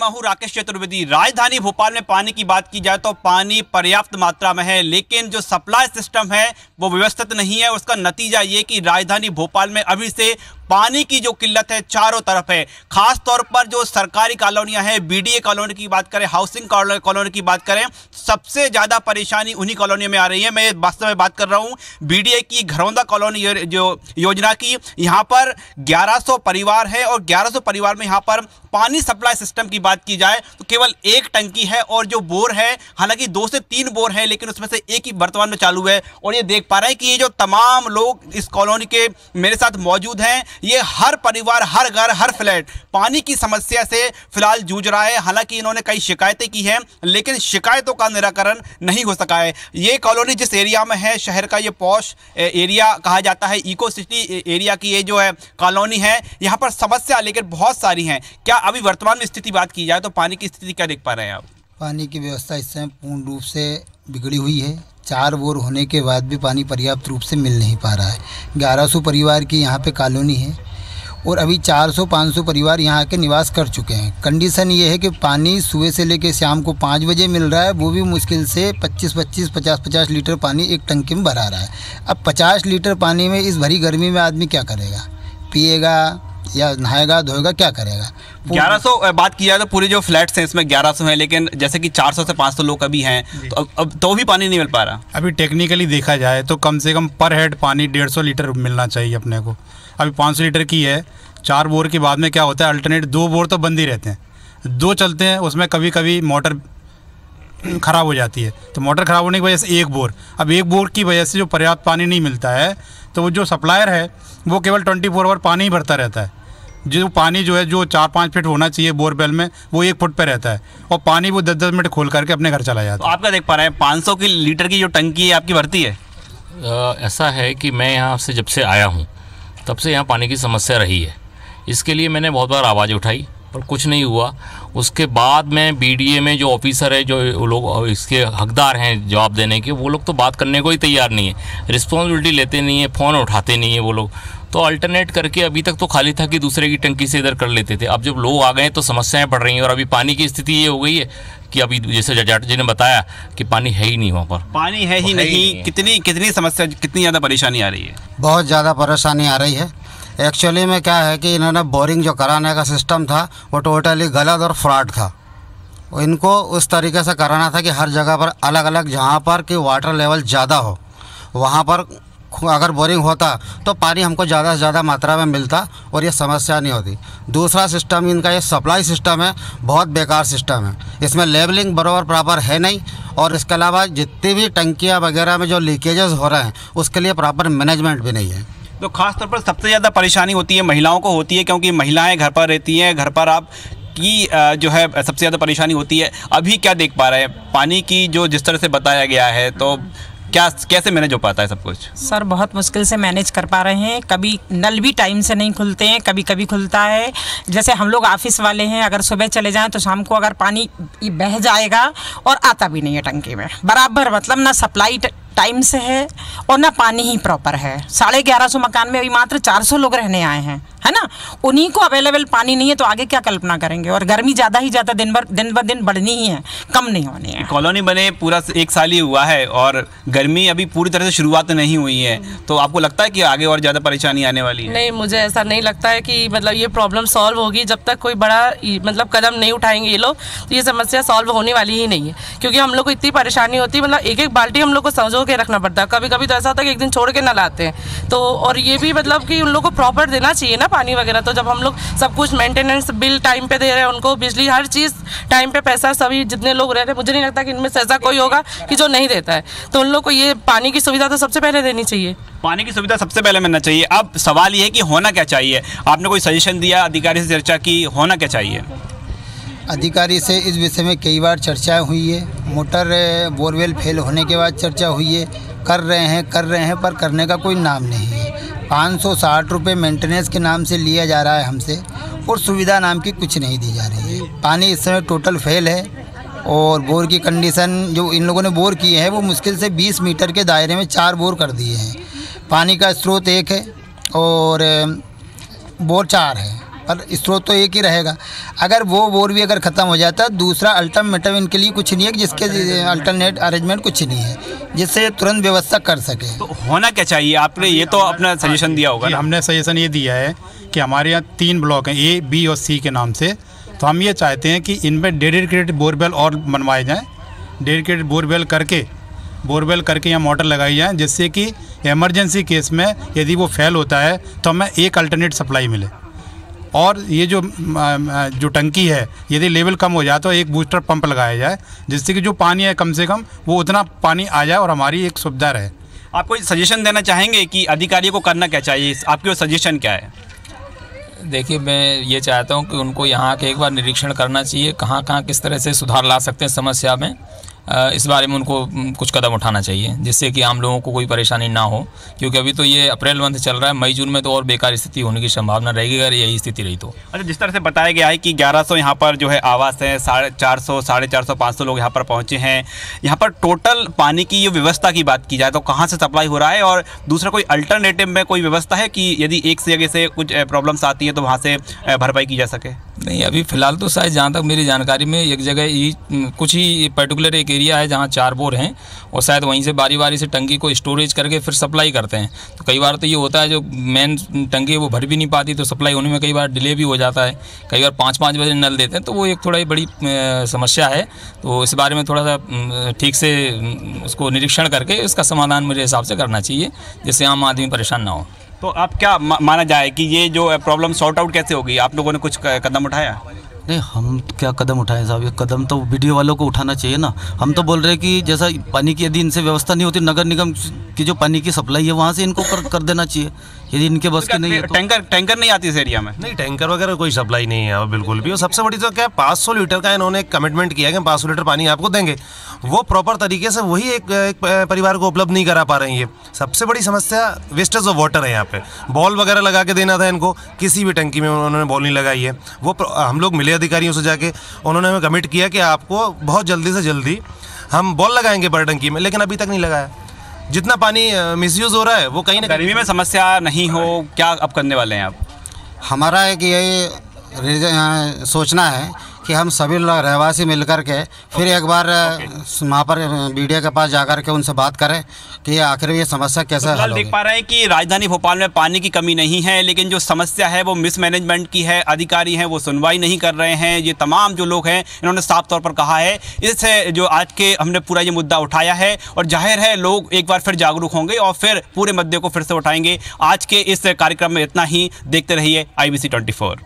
मैं हूं राकेश चतुर्वेदी। राजधानी भोपाल में पानी की बात की जाए तो पानी पर्याप्त मात्रा में है, लेकिन जो सप्लाई सिस्टम है वो व्यवस्थित नहीं है। उसका नतीजा ये कि राजधानी भोपाल में अभी से पानी की जो किल्लत है चारों तरफ है। खास तौर पर जो सरकारी कॉलोनियां हैं, बीडीए कॉलोनी की बात करें, हाउसिंग कॉलोनी की बात करें, सबसे ज़्यादा परेशानी उन्हीं कॉलोनियों में आ रही है। मैं वास्तव में बात कर रहा हूं बीडीए की घरौंदा कॉलोनी जो योजना की। यहाँ पर 1100 परिवार है और 1100 परिवार में यहाँ पर पानी सप्लाई सिस्टम की बात की जाए तो केवल एक टंकी है और जो बोर है, हालांकि 2 से 3 बोर है, लेकिन उसमें से एक ही वर्तमान में चालू है। और ये देख पा रहे हैं कि ये जो तमाम लोग इस कॉलोनी के मेरे साथ मौजूद हैं, ये हर परिवार, हर घर, हर फ्लैट पानी की समस्या से फिलहाल जूझ रहा है। हालांकि इन्होंने कई शिकायतें की हैं, लेकिन शिकायतों का निराकरण नहीं हो सका है। ये कॉलोनी जिस एरिया में है, शहर का ये पॉश एरिया कहा जाता है, इको सिटी एरिया की ये जो है कॉलोनी है, यहाँ पर समस्या लेकिन बहुत सारी हैं। क्या अभी वर्तमान में स्थिति बात की जाए तो पानी की स्थिति क्या देख पा रहे हैं आप? पानी की व्यवस्था इस समय पूर्ण रूप से बिगड़ी हुई है। 4 बोर होने के बाद भी पानी पर्याप्त रूप से मिल नहीं पा रहा है। 1100 परिवार की यहाँ पे कॉलोनी है और अभी 400-500 परिवार यहाँ के निवास कर चुके हैं। कंडीशन ये है कि पानी सुबह से लेकर शाम को 5 बजे मिल रहा है, वो भी मुश्किल से 25-25, 50-50 लीटर पानी एक टंकी में भरा रहा है। अब 50 लीटर पानी में इस भरी गर्मी में आदमी क्या करेगा? पिएगा या नहाएगा धोएगा, क्या करेगा? 1100 बात की जाए तो पूरे जो फ्लैट्स हैं इसमें 1100 हैं, लेकिन जैसे कि 400 से 500 लोग अभी हैं, तो अब तो भी पानी नहीं मिल पा रहा। अभी टेक्निकली देखा जाए तो कम से कम पर हेड पानी 150 लीटर मिलना चाहिए अपने को। अभी 500 लीटर की है। 4 बोर के बाद में क्या होता है, अल्टरनेट 2 बोर तो बंद ही रहते हैं, 2 चलते हैं, उसमें कभी कभी मोटर ख़राब हो जाती है। तो मोटर ख़राब होने की वजह से 1 बोर, अब 1 बोर की वजह से जो पर्याप्त पानी नहीं मिलता है, तो वो जो सप्लायर है वो केवल 24 आवर पानी ही भरता रहता है। जो पानी जो है जो 4-5 फीट होना चाहिए बोरवेल में, वो 1 फुट पे रहता है और पानी वो 10-10 मिनट खोल करके अपने घर चला जाता है। तो आप क्या देख पा रहे हैं, 500 की लीटर की जो टंकी है आपकी भरती है? ऐसा है कि मैं यहाँ से जब से आया हूँ तब से यहाँ पानी की समस्या रही है। इसके लिए मैंने बहुत बार आवाज़ उठाई पर कुछ नहीं हुआ। उसके बाद में बीडीए में जो ऑफिसर है, जो लोग इसके हकदार हैं जवाब देने के, वो लोग तो बात करने को ही तैयार नहीं है, रिस्पॉन्सिबिलिटी लेते नहीं है, फ़ोन उठाते नहीं है वो लोग। तो अल्टरनेट करके अभी तक तो खाली था कि दूसरे की टंकी से इधर कर लेते थे। अब जब लोग आ गए तो समस्याएं बढ़ रही हैं और अभी पानी की स्थिति ये हो गई है कि अभी जैसे जाट जी ने बताया कि पानी है ही नहीं वहाँ पर। पानी है ही नहीं। कितनी समस्या, कितनी ज़्यादा परेशानी आ रही है? बहुत ज़्यादा परेशानी आ रही है। एक्चुअली में क्या है कि इन्होंने बोरिंग जो कराने का सिस्टम था वो टोटली गलत और फ्रॉड था। इनको उस तरीके से कराना था कि हर जगह पर अलग अलग, जहाँ पर कि वाटर लेवल ज़्यादा हो वहाँ पर अगर बोरिंग होता तो पानी हमको ज़्यादा से ज़्यादा मात्रा में मिलता और ये समस्या नहीं होती। दूसरा सिस्टम इनका ये सप्लाई सिस्टम है, बहुत बेकार सिस्टम है। इसमें लेवलिंग बराबर प्रॉपर है नहीं और इसके अलावा जितनी भी टंकियाँ वगैरह में जो लीकेजेस हो रहे हैं उसके लिए प्रॉपर मैनेजमेंट भी नहीं है। तो खासतौर पर सबसे ज़्यादा परेशानी होती है महिलाओं को होती है, क्योंकि महिलाएं घर पर रहती हैं। घर पर आप की जो है सबसे ज़्यादा परेशानी होती है। अभी क्या देख पा रहे हैं पानी की, जो जिस तरह से बताया गया है, तो कैसे मैनेज हो पाता है सब कुछ? सर बहुत मुश्किल से मैनेज कर पा रहे हैं। कभी नल भी टाइम से नहीं खुलते हैं, कभी कभी खुलता है। जैसे हम लोग ऑफिस वाले हैं, अगर सुबह चले जाएं तो शाम को अगर पानी बह जाएगा और आता भी नहीं है टंकी में बराबर, मतलब ना सप्लाई टाइम से है और ना पानी ही प्रॉपर है। 1150 मकान में अभी मात्र 400 लोग रहने आए हैं, है ना। उन्हीं को अवेलेबल पानी नहीं है तो आगे क्या कल्पना करेंगे। और गर्मी ज़्यादा ही ज़्यादा दिन ब दिन बढ़नी ही है, कम नहीं होनी है। कॉलोनी बने पूरा 1 साल ही हुआ है और गर्मी अभी पूरी तरह से शुरुआत नहीं हुई है, तो आपको लगता है कि आगे और ज़्यादा परेशानी आने वाली है? नहीं, मुझे ऐसा नहीं लगता है कि मतलब ये प्रॉब्लम सॉल्व होगी। जब तक कोई बड़ा मतलब कदम नहीं उठाएंगे ये लोग तो ये समस्या सॉल्व होने वाली ही नहीं है। क्योंकि हम लोग को इतनी परेशानी होती है, मतलब एक बाल्टी हम लोग को संजो के रखना पड़ता है। कभी कभी तो ऐसा होता है कि एक दिन छोड़ के न लाते हैं। तो और ये भी मतलब कि उन लोग को प्रॉपर देना चाहिए ना पानी वगैरह। तो जब हम लोग सब कुछ मेंटेनेंस बिल टाइम पे दे रहे हैं, उनको बिजली हर चीज़ टाइम पे, पैसा सभी जितने लोग रह रहे हैं, मुझे नहीं लगता कि इनमें से ऐसा कोई होगा कि जो नहीं देता है। तो उन लोग को ये पानी की सुविधा तो सबसे पहले देनी चाहिए। पानी की सुविधा सबसे पहले मिलना चाहिए। अब सवाल ये है कि होना क्या चाहिए? आपने कोई सजेशन दिया, अधिकारी से चर्चा की, होना क्या चाहिए? अधिकारी से इस विषय में कई बार चर्चाएं हुई है। मोटर बोरवेल फेल होने के बाद चर्चा हुई है, कर रहे हैं पर करने का कोई नाम नहीं है। 560 रुपये मेंटेनेंस के नाम से लिया जा रहा है हमसे और सुविधा नाम की कुछ नहीं दी जा रही है। पानी इस समय टोटल फेल है और बोर की कंडीशन जो इन लोगों ने बोर किए हैं वो मुश्किल से 20 मीटर के दायरे में 4 बोर कर दिए हैं। पानी का स्रोत 1 है और बोर 4 है। पर स्रोत तो एक ही रहेगा। अगर वो बोर भी अगर ख़त्म हो जाता है, दूसरा अल्टरनेटिव इनके लिए कुछ नहीं है, जिसके अल्टरनेट अरेंजमेंट कुछ नहीं है जिससे तुरंत व्यवस्था कर सके। तो होना क्या चाहिए? आपने ये तो अपना सजेशन दिया होगा ना? हमने सजेशन ये दिया है कि हमारे यहाँ 3 ब्लॉक हैं, ए, बी और सी के नाम से। तो हम ये चाहते हैं कि इनमें डेडिकेटेड बोरवेल और बनवाए जाएँ, डेडिकेटेड बोरवेल करके यहाँ मोटर लगाई जाए, जिससे कि इमरजेंसी केस में यदि वो फेल होता है तो हमें एक अल्टरनेट सप्लाई मिले। और ये जो टंकी है, यदि लेवल कम हो जाए तो एक बूस्टर पंप लगाया जाए, जिससे कि जो पानी है कम से कम वो उतना पानी आ जाए और हमारी एक सुविधा रहे। आप कोई सजेशन देना चाहेंगे कि अधिकारियों को करना क्या चाहिए? आपकी सजेशन क्या है? देखिए, मैं ये चाहता हूँ कि उनको यहाँ के एक बार निरीक्षण करना चाहिए, कहाँ कहाँ किस तरह से सुधार ला सकते हैं समस्या में। इस बारे में उनको कुछ कदम उठाना चाहिए, जिससे कि आम लोगों को कोई परेशानी ना हो, क्योंकि अभी तो ये अप्रैल मंथ चल रहा है, मई जून में तो और बेकार स्थिति होने की संभावना रहेगी अगर यही स्थिति रही तो। अच्छा, जिस तरह से बताया गया है कि 1100 यहाँ पर जो है आवास है, 450, 450, 500 लोग यहाँ पर पहुँचे हैं। यहाँ पर टोटल पानी की ये व्यवस्था की बात की जाए तो कहाँ से सप्लाई हो रहा है, और दूसरा कोई अल्टरनेटिव में कोई व्यवस्था है कि यदि एक से जगह से कुछ प्रॉब्लम्स आती है तो वहाँ से भरपाई की जा सके? नहीं, अभी फ़िलहाल तो शायद जहाँ तक मेरी जानकारी में एक जगह ही कुछ ही पर्टिकुलर एक एरिया है जहाँ 4 बोर हैं, और शायद वहीं से बारी बारी से टंकी को स्टोरेज करके फिर सप्लाई करते हैं। तो कई बार तो ये होता है जो मेन टंकी है वो भर भी नहीं पाती, तो सप्लाई होने में कई बार डिले भी हो जाता है। कई बार 5-5 बजे नल देते हैं, तो वो एक थोड़ा बड़ी समस्या है। तो इस बारे में थोड़ा सा ठीक से उसको निरीक्षण करके उसका समाधान मेरे हिसाब से करना चाहिए, जिससे आम आदमी परेशान ना हो। तो आप क्या माना जाए कि ये जो प्रॉब्लम सॉर्ट आउट कैसे होगी? आप लोगों ने कुछ कदम उठाया? नहीं, हम क्या कदम उठाएं साहब, ये कदम तो वीडियो वालों को उठाना चाहिए ना। हम तो बोल रहे हैं कि जैसा पानी की यदि इनसे व्यवस्था नहीं होती, नगर निगम की जो पानी की सप्लाई है वहाँ से इनको कर देना चाहिए, यदि इनके बस की नहीं है तो। टैंकर नहीं आती इस एरिया में? नहीं, टैंकर वगैरह कोई सप्लाई नहीं है बिल्कुल भी। और सबसे बड़ी तो क्या, 500 लीटर का इन्होंने कमिटमेंट किया कि 500 लीटर पानी आपको देंगे, वो प्रॉपर तरीके से वही एक परिवार को उपलब्ध नहीं करा पा रहे हैं। ये सबसे बड़ी समस्या वेस्टेज ऑफ वाटर है। यहाँ पे बॉल वगैरह लगा के देना था इनको, किसी भी टंकी में उन्होंने बॉल नहीं लगाई है। वो हम लोग मिले अधिकारियों से जाके, उन्होंने हमें कमिट किया कि आपको बहुत जल्दी से जल्दी हम बॉल लगाएंगे पर टंकी में, लेकिन अभी तक नहीं लगाया। जितना पानी मिसयूज़ हो रहा है वो कहीं ना गर्मी में समस्या नहीं हो, क्या अब करने वाले हैं आप? हमारा एक यही सोचना है कि हम सभी लोग रहवासी मिलकर के फिर एक बार वहाँ पर मीडिया के पास जाकर के उनसे बात करें कि आखिर ये समस्या कैसे हल होगी। देख पा रहे हैं कि राजधानी भोपाल में पानी की कमी नहीं है, लेकिन जो समस्या है वो मिसमैनेजमेंट की है। अधिकारी हैं वो सुनवाई नहीं कर रहे हैं। ये तमाम जो लोग हैं इन्होंने साफ तौर पर कहा है। इससे जो आज के हमने पूरा ये मुद्दा उठाया है, और जाहिर है लोग एक बार फिर जागरूक होंगे और फिर पूरे मुद्दे को फिर से उठाएंगे। आज के इस कार्यक्रम में इतना ही। देखते रहिए IBC 24।